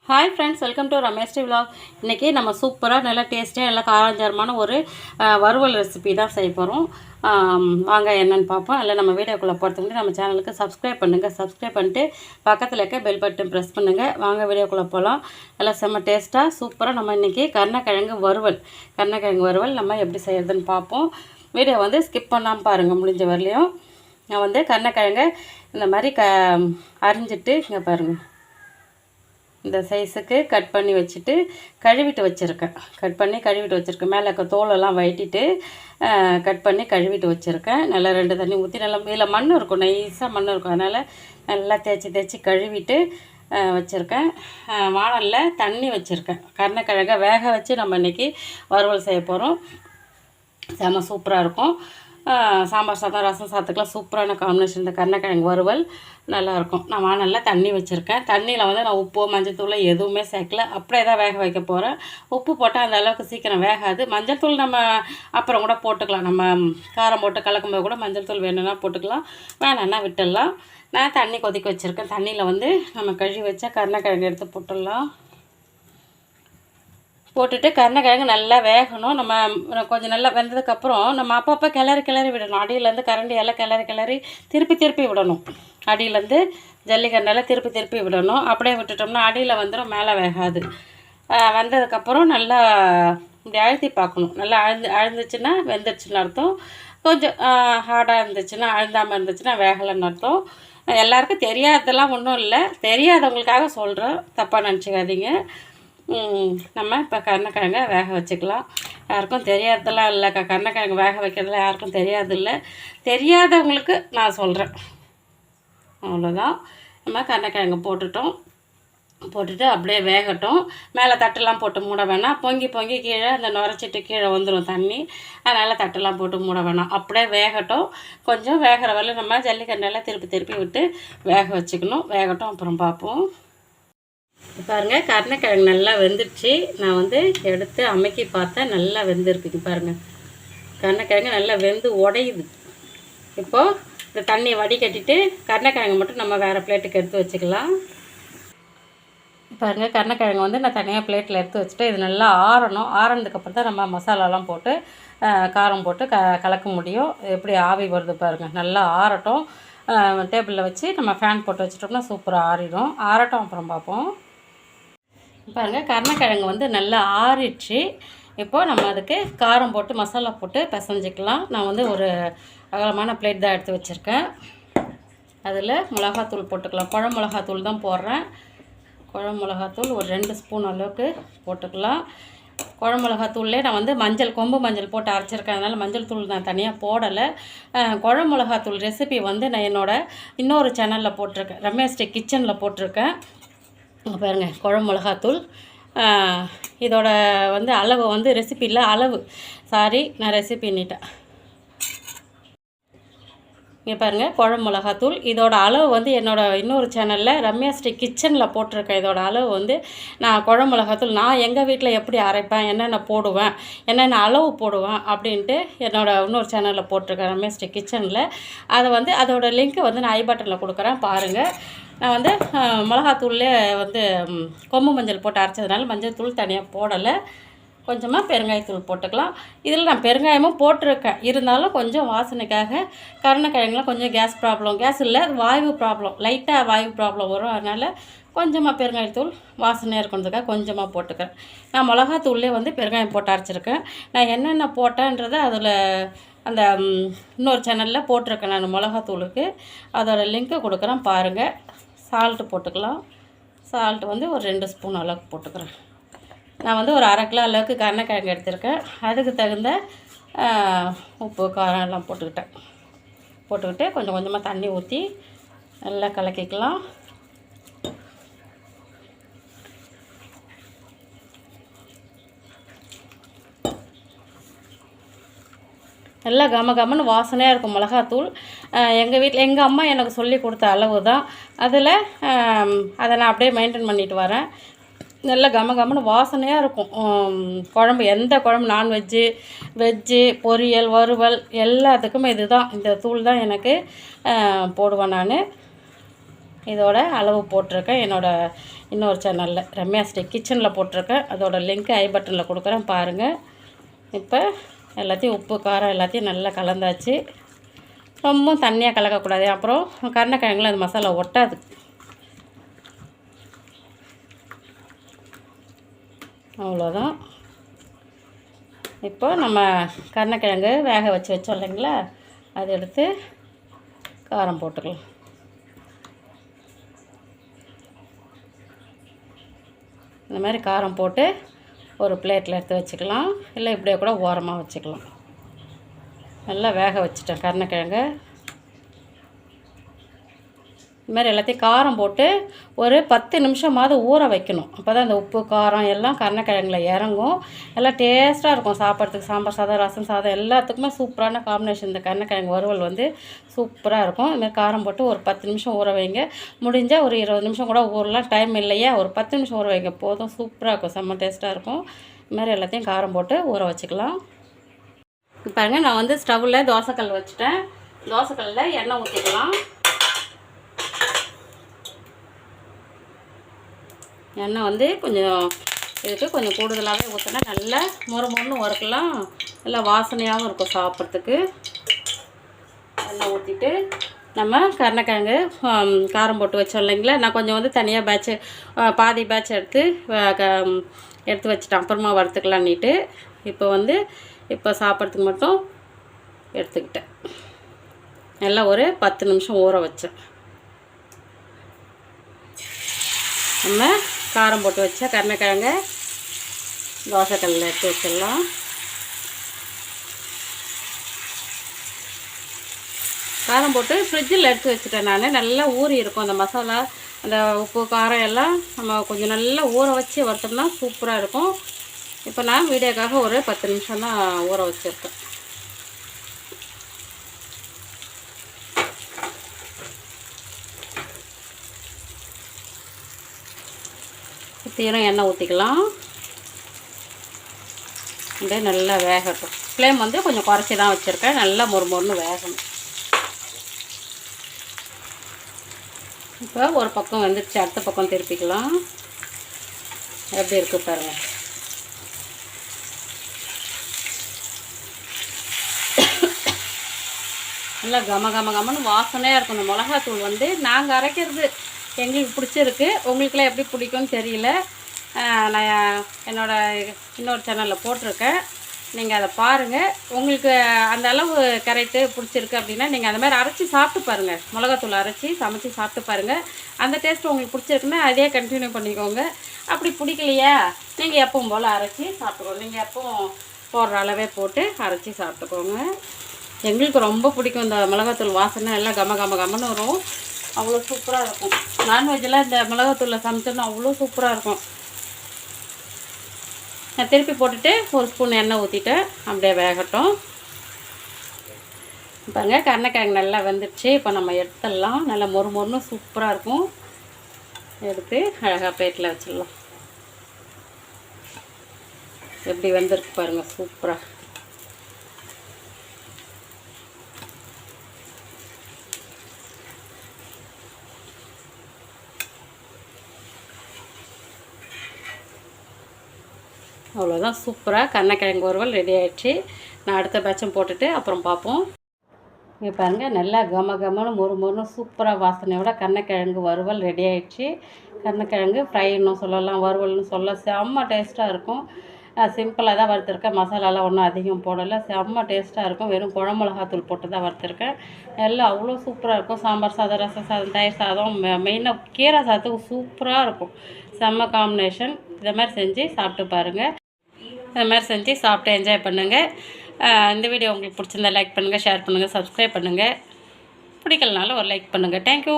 Hi friends, welcome to Ramesh vlog. இன்றைக்கி நம்ம சூப்பராக நல்லா டேஸ்டியாக நல்லா காரஞ்சாரமான ஒரு வறுவல் ரெசிபி தான் செய்ய போகிறோம். வாங்க என்னென்னு பார்ப்போம். இல்லை நம்ம வீடியோக்குள்ளே போகிறதுக்கு முன்னாடி நம்ம சேனலுக்கு சப்ஸ்கிரைப் பண்ணுங்கள். சப்ஸ்கிரைப் பண்ணிட்டு பக்கத்தில் இருக்க பெல் பட்டன் ப்ரெஸ் பண்ணுங்கள். வாங்க வீடியோக்குள்ளே போகலாம். எல்லாம் செம்ம டேஸ்ட்டாக சூப்பராக நம்ம இன்றைக்கி கருணக்கிழங்கு வறுவல் நம்ம எப்படி செய்கிறதுன்னு பார்ப்போம். வீடியோ வந்து ஸ்கிப் பண்ணாமல் பாருங்கள் முடிஞ்ச வரலையும். நான் வந்து கருணக்கிழங்கை இந்த மாதிரி அரிஞ்சிட்டு இங்கே பாருங்கள், இந்த சைஸுக்கு கட் பண்ணி வச்சுட்டு கழுவிட்டு வச்சுருக்கேன். மேலே இருக்க தோலெல்லாம் வயிட்டிட்டு கட் பண்ணி கழுவிட்டு வச்சுருக்கேன். நல்லா 2 தண்ணி ஊற்றி நல்லா இதில் மண் இருக்கும், நைஸாக மண் இருக்கும். அதனால் நல்லா தேய்ச்சி கழுவிட்டு வச்சுருக்கேன். வானலில் தண்ணி வச்சுருக்கேன். கருணக்கிழங்கை வேக வச்சு நம்ம இன்றைக்கி வறுவல் செய்ய போகிறோம். செம்ம சூப்பராக இருக்கும். சாம்பார் சாதம், ரசம் சாதத்துக்கெலாம் சூப்பரான காம்பினேஷன் இந்த கருணக்கிழங்கு வறுவல் நல்லாயிருக்கும். நான் வானலில் தண்ணி வச்சுருக்கேன். தண்ணியில் வந்து நான் உப்பு மஞ்சள்தூள் எதுவுமே சேர்க்கல, அப்படியே தான் வேக வைக்க போகிறேன். உப்பு போட்டால் அந்த அளவுக்கு சீக்கிரம் வேகாது. மஞ்சள்தூள் நம்ம அப்புறம் கூட போட்டுக்கலாம். நம்ம காரம் போட்டு கலக்கும்போது கூட மஞ்சள்தூள் வேணும்னா போட்டுக்கலாம், வேணான்னா விட்டுடலாம். நான் தண்ணி கொதிக்க வச்சுருக்கேன். தண்ணியில் வந்து நம்ம கழுவி வச்சா கருணக்கிழங்கு எடுத்து போட்டுடலாம். போட்டுட்டு கருணக்கிழங்கு நல்லா வேகணும். நம்ம கொஞ்சம் நல்லா வெந்ததுக்கப்புறம் நம்ம அப்பப்போ கிளறி விடணும். அடியிலேருந்து கரண்டி எல்லாம் கிளறி திருப்பி விடணும். அடியிலேருந்து ஜல்லிக்கரண்டில் திருப்பி விடணும். அப்படியே விட்டுட்டோம்னா அடியில் வந்துடும், மேலே வேகாது. வெந்ததுக்கப்புறம் நல்லா இப்படி அழுத்தி பார்க்கணும். நல்லா அழுந்துச்சுன்னா வெந்துருச்சுன்னு அர்த்தம். கொஞ்சம் ஹார்டாக இருந்துச்சுன்னா, அழுந்தாமல் இருந்துச்சுன்னா வேகலைன்னு அர்த்தம். எல்லாருக்கும் தெரியாததெல்லாம் ஒன்றும் இல்லை, தெரியாதவங்களுக்காக சொல்கிறேன், தப்பாக நினச்சிக்காதீங்க. நம்ம இப்போ கருணக்கிழங்கை வேக வச்சுக்கலாம். யாருக்கும் தெரியாததெல்லாம் இல்லை, கருணக்கிழங்கு வேக வைக்கிறதுல யாருக்கும் தெரியாதவங்களுக்கு நான் சொல்கிறேன், அவ்வளோதான். நம்ம கருணக்கிழங்கு போட்டுட்டு அப்படியே வேகட்டும். மேலே தட்டெல்லாம் போட்டு மூட வேணாம். பொங்கி கீழே அந்த நுரைச்சிட்டு கீழே வந்துடும் தண்ணி. அதனால் தட்டெல்லாம் போட்டு மூட வேணாம், அப்படியே வேகட்டும். கொஞ்சம் வேகிற வரல நம்ம ஜல்லிக்கரண்டில் திருப்பி விட்டு வேக வச்சுக்கணும். வேகட்டும், அப்புறம் பார்ப்போம். பாருங்கள், கருணக்கிழங்கு நல்லா வெந்துடுச்சு. நான் வந்து எடுத்து அமைக்கி பார்த்தேன், நல்லா வெந்திருக்குது. பாருங்கள், கருணக்கிழங்கு நல்லா வெந்து உடையுது. இப்போது இந்த தண்ணியை வடிகட்டிட்டு கருணக்கிழங்கு மட்டும் நம்ம வேறு பிளேட்டுக்கு எடுத்து வச்சுக்கலாம். பாருங்கள், கருணக்கிழங்கு வந்து நான் தனியாக பிளேட்டில் எடுத்து வச்சுட்டு இது நல்லா ஆறணும். ஆறினதுக்கப்புறம் தான் நம்ம மசாலாலாம் போட்டு காரம் போட்டு கலக்க முடியும். எப்படி ஆவி வருது பாருங்கள். நல்லா ஆறட்டும். டேபிளில் வச்சு நம்ம ஃபேன் போட்டு வச்சிட்டோம்னா சூப்பராக ஆறிடும். ஆறட்டும், அப்புறம் பார்ப்போம். பாருங்கள், கருணக்கிழங்கு வந்து நல்லா ஆறிடுச்சு. இப்போது நம்ம அதுக்கு காரம் போட்டு மசாலா போட்டு பிசைஞ்சிக்கலாம். நான் வந்து ஒரு அகலமான பிளேட் தான் எடுத்து வச்சுருக்கேன். அதில் மிளகாத்தூள் போட்டுக்கலாம். குழம்பு மிளகாத்தூள் தான் போடுறேன். குழம்பு மிளகாத்தூள் ஒரு 2 ஸ்பூன் அளவுக்கு போட்டுக்கலாம். குழம்பு மிளகாத்தூள்லே நான் வந்து கொம்பு மஞ்சள் போட்டு அரைச்சிருக்கேன். அதனால் மஞ்சள் தூள் நான் தனியாக போடலை. குழம்பு மிளகாத்தூள் ரெசிபி வந்து நான் என்னோடய இன்னொரு சேனலில் போட்டிருக்கேன், ரமேஷ் கிச்சனில் போட்டிருக்கேன். பாருங்கள், குழம்பு மிளகாத்தூள் இதோட வந்து அளவு வந்து ரெசிபி இல்லை, அளவு நான் ரெசிபின்னிட்டேன். இங்கே பாருங்கள், குழம்பு மிளகாத்தூள் இதோட அளவு வந்து என்னோடய இன்னொரு சேனலில் ரம்யா ஸ்ரீ கிச்சனில் போட்டிருக்கேன். இதோட அளவு வந்து நான் குழம்பு மிளகாத்தூள் நான் எங்கள் வீட்டில் எப்படி அரைப்பேன், என்னென்ன போடுவேன், என்னென்ன அளவு போடுவேன் அப்படின்ட்டு என்னோடய இன்னொரு சேனலில் போட்டிருக்கேன், ரம்யா ஸ்ரீ கிச்சனில். அதை வந்து அதோட லிங்க்கை வந்து நான் ஐ பட்டனில் கொடுக்குறேன், பாருங்கள். நான் வந்து மிளகாத்தூள்லே வந்து கொம்பு மஞ்சள் போட்டு அரைச்சதுனால மஞ்சள் தூள் தனியாக போடலை. கொஞ்சமாக பெருங்காயத்தூள் போட்டுக்கலாம். இதில் நான் பெருங்காயமும் போட்டிருக்கேன், இருந்தாலும் கொஞ்சம் வாசனைக்காக. கருணக்கிழங்குலாம் கொஞ்சம் கேஸ் இல்லை, வாயு ப்ராப்ளம், லைட்டாக வாயு ப்ராப்ளம் வரும். அதனால் கொஞ்சமாக பெருங்காயத்தூள் வாசனையாக இருக்கிறதுக்காக கொஞ்சமாக போட்டுக்கிறேன். நான் மிளகாத்தூள்லேயே வந்து பெருங்காயம் போட்டு அரைச்சிருக்கேன். நான் என்னென்ன போட்டேன்றதை அதில் அந்த இன்னொரு சேனலில் போட்டிருக்கேன் நான் மிளகாத்தூளுக்கு. அதோடய லிங்க்கை கொடுக்குறேன், பாருங்கள். சால்ட்டு போட்டுக்கலாம். சால்ட்டு வந்து ஒரு 2 ஸ்பூன் அளவுக்கு போட்டுக்கிறேன். நான் வந்து ஒரு 1/2 கிலோ அளவுக்கு கருணக்கிழங்கு எடுத்திருக்கேன். அதுக்கு தகுந்த உப்பு காரம் எல்லாம் போட்டுக்கிட்டு கொஞ்சம் கொஞ்சமாக தண்ணி ஊற்றி நல்லா கலக்கிக்கலாம். நல்லா கமன்னு வாசனையாக இருக்கும் மிளகாத்தூள். எங்கள் வீட்டில் எங்கள் அம்மா எனக்கு சொல்லி கொடுத்த அளவு தான். அதில் அதை நான் அப்படியே மெயின்டைன் பண்ணிட்டு வரேன். நல்லா கமன்னு வாசனையாக இருக்கும் குழம்பு. எந்த குழம்பு, நான்வெஜ்ஜு, வெஜ்ஜு, பொரியல், வறுவல் எல்லாத்துக்குமே இது தான், இந்த தூள் தான் எனக்கு போடுவேன் நான். இதோட அளவு போட்டிருக்கேன். என்னோடய இன்னொரு சேனலில் ரம்யா ஸ்ரீ கிச்சனில் போட்டிருக்கேன். அதோட லிங்க் ஐ பட்டனில் கொடுக்குறேன் பாருங்கள். இப்போ எல்லாத்தையும் உப்பு காரம் எல்லாத்தையும் நல்லா கலந்தாச்சு. ரொம்ப தண்ணியாக கலக்கக்கூடாது, அப்புறம் கருணக்கிழங்குல அது மசாலா ஒட்டாது. அவ்வளோதான். இப்போ நம்ம கருணக்கிழங்கு வேக வச்சோம் இல்லைங்களா, அதை எடுத்து காரம் போட்டுக்கலாம். இந்த மாதிரி காரம் போட்டு ஒரு பிளேட்டில் எடுத்து வச்சுக்கலாம், இல்லை இப்படியே கூட ஓரமாக வச்சுக்கலாம். நல்லா வேக வச்சுட்டேன் கருணக்கிழங்கு. இது மாதிரி எல்லாத்தையும் காரம் போட்டு ஒரு 10 நிமிஷமாவது ஊற வைக்கணும். அப்போ தான் அந்த உப்பு காரம் எல்லாம் கருணக்கிழங்குல இறங்கும். எல்லாம் டேஸ்ட்டாக இருக்கும் சாப்பிட்றதுக்கு. சாம்பார் சாதம், ரசம் சாதம் எல்லாத்துக்குமே சூப்பரான காம்பினேஷன். இந்த கருணக்கிழங்கு வறுவல் வந்து சூப்பராக இருக்கும். இதுமாதிரி காரம் போட்டு ஒரு 10 நிமிஷம் ஊற வைங்க. முடிஞ்சால் ஒரு 20 நிமிஷம் கூட ஊறலாம், டைம் இல்லையா ஒரு 10 நிமிஷம் ஊற வைங்க போதும். சூப்பராக இருக்கும், செம்ம டேஸ்ட்டாக இருக்கும். இது மாதிரி எல்லாத்தையும் காரம் போட்டு ஊற வச்சுக்கலாம். பாருங்க, நான் வந்து ஸ்டவ்வில் தோசைக்கல் வச்சுட்டேன். தோசைக்கல்லில் எண்ணெய் ஊற்றிக்கலாம். எண்ணெய் வந்து கொஞ்சம் இதுக்கு கொஞ்சம் கூடுதலாகவே ஊற்றினா நல்லா மொறுமொறுன்னு வறுக்கலாம். நல்லா வாசனையாகவும் இருக்கும் சாப்பிட்றதுக்கு. எண்ணெய் ஊற்றிட்டு நம்ம கருணக்கிழங்கு காரம் போட்டு வச்சோம் இல்லைங்களா, நான் கொஞ்சம் வந்து தனியாக பேட்ச் பாதி பேட்ச் எடுத்து வச்சுட்டேன், அப்புறமா வறுத்துக்கலான்னிட்டு. இப்போ சாப்பிட்றதுக்கு மட்டும் எடுத்துக்கிட்டேன். நல்லா ஒரு 10 நிமிஷம் ஊற வச்சேன். நம்ம காரம் போட்டு வச்சா கருணக்கிழங்க தோசைக்கல்லில் எடுத்து வச்சிடலாம். காரம் போட்டு ஃப்ரிட்ஜில் எடுத்து வச்சுட்டேன் நான். நல்லா ஊறி இருக்கும் அந்த மசாலா, அந்த உப்பு காரம் எல்லாம் நம்ம கொஞ்சம் நல்லா ஊற வச்சு வறுத்தோம்னா சூப்பராக இருக்கும். இப்போ நான் வீடியோக்காக ஒரு 10 நிமிஷம் தான் ஊற வச்சுருக்கேன். தீரம் எண்ணெய் ஊற்றிக்கலாம். அப்படியே நல்லா வேகட்டும். ஃப்ளேம் வந்து கொஞ்சம் குறைச்சி தான் வச்சுருக்கேன். நல்லா மொறுமொறுன்னு வேகணும். இப்போ ஒரு பக்கம் வந்துடுச்சு, அடுத்த பக்கம் திருப்பிக்கலாம். எப்படி இருக்குது பாருங்கள். நல்லா கமன்னு வாசனையாக இருக்கும். இந்த மிளகாத்தூள் வந்து நாங்கள் அரைக்கிறது எங்களுக்கு பிடிச்சிருக்கு. உங்களுக்குலாம் எப்படி பிடிக்கும்னு தெரியல. நான் இன்னொரு சேனலில் போட்டிருக்கேன், நீங்கள் அதை பாருங்கள். உங்களுக்கு அந்த அளவு கரெக்டு பிடிச்சிருக்கு அப்படின்னா நீங்கள் அந்த மாதிரி அரைச்சி சாப்பிட்டு பாருங்கள். மிளகாத்தூள் அரைச்சி சமைச்சி சாப்பிட்டு பாருங்கள். அந்த டேஸ்ட்டு உங்களுக்கு பிடிச்சிருக்குன்னா அதே கண்டினியூ பண்ணிக்கோங்க. அப்படி பிடிக்கலையா நீங்கள் எப்பவும் போல் அரைச்சி சாப்பிட்டுக்கோங்க. நீங்கள் எப்பவும் போடுற அளவே போட்டு அரைச்சி சாப்பிட்டுக்கோங்க. எங்களுக்கு ரொம்ப பிடிக்கும் இந்த மிளகாத்தூள் வாசனை. எல்லாம் கமன்னு வரும், அவ்வளோ சூப்பராக இருக்கும். நான்வெஜ்ஜெல்லாம் இந்த மிளகாத்தூளில் சமைச்சோன்னா அவ்வளோ சூப்பராக இருக்கும். நான் திருப்பி போட்டுட்டு ஒரு ஸ்பூன் எண்ணெய் ஊற்றிட்டு அப்படியே வேகட்டும். பாருங்க, கருணக்கிழங்கு நல்லா வெந்துடுச்சு. இப்போ நம்ம எடுத்துடலாம். நல்லா மொறுமொறுன்னு சூப்பராக இருக்கும். எடுத்து அழகாக பிளேட்டில் வச்சிடலாம். எப்படி வெந்திருக்கு பாருங்கள், சூப்பராக. அவ்வளோதான், சூப்பராக கருணக்கிழங்கு வறுவல் ரெடி ஆகிடுச்சு. நான் அடுத்த பேட்சும் போட்டுட்டு அப்புறம் பார்ப்போம். இங்கே பாருங்கள், நல்லா கமன்னு மொறுமொறுன்னு சூப்பராக வாசனையோட கருணக்கிழங்கு வறுவல் ரெடி ஆகிடுச்சு. கருணக்கிழங்கு ஃப்ரைன்னு சொல்லலாம், வறுவல்னு சொல்ல செம்ம டேஸ்ட்டாக இருக்கும். சிம்பிளாக தான் வறுத்துருக்கேன், மசாலாலாம் ஒன்றும் அதிகம் போடலை. செம்ம டேஸ்ட்டாக இருக்கும். வெறும் குழம்பு மிளகாத்தூள் போட்டு தான் வறுத்துருக்கேன். எல்லாம் அவ்வளோ சூப்பராக இருக்கும். சாம்பார் சாதம், ரசம் சாதம், தயிர் சாதம், மெயினாக கீரை சாதத்துக்கு சூப்பராக இருக்கும். செம்ம காம்பினேஷன். இதை மாதிரி செஞ்சு சாப்பிட்டு பாருங்கள். இந்த மாதிரி செஞ்சு சாப்பிட்டு என்ஜாய் பண்ணுங்கள். இந்த வீடியோ உங்களுக்கு பிடிச்சிருந்தா லைக் பண்ணுங்கள், ஷேர் பண்ணுங்கள், சப்ஸ்கிரைப் பண்ணுங்கள். பிடிக்கலனாலும் ஒரு லைக் பண்ணுங்கள். தேங்க்யூ.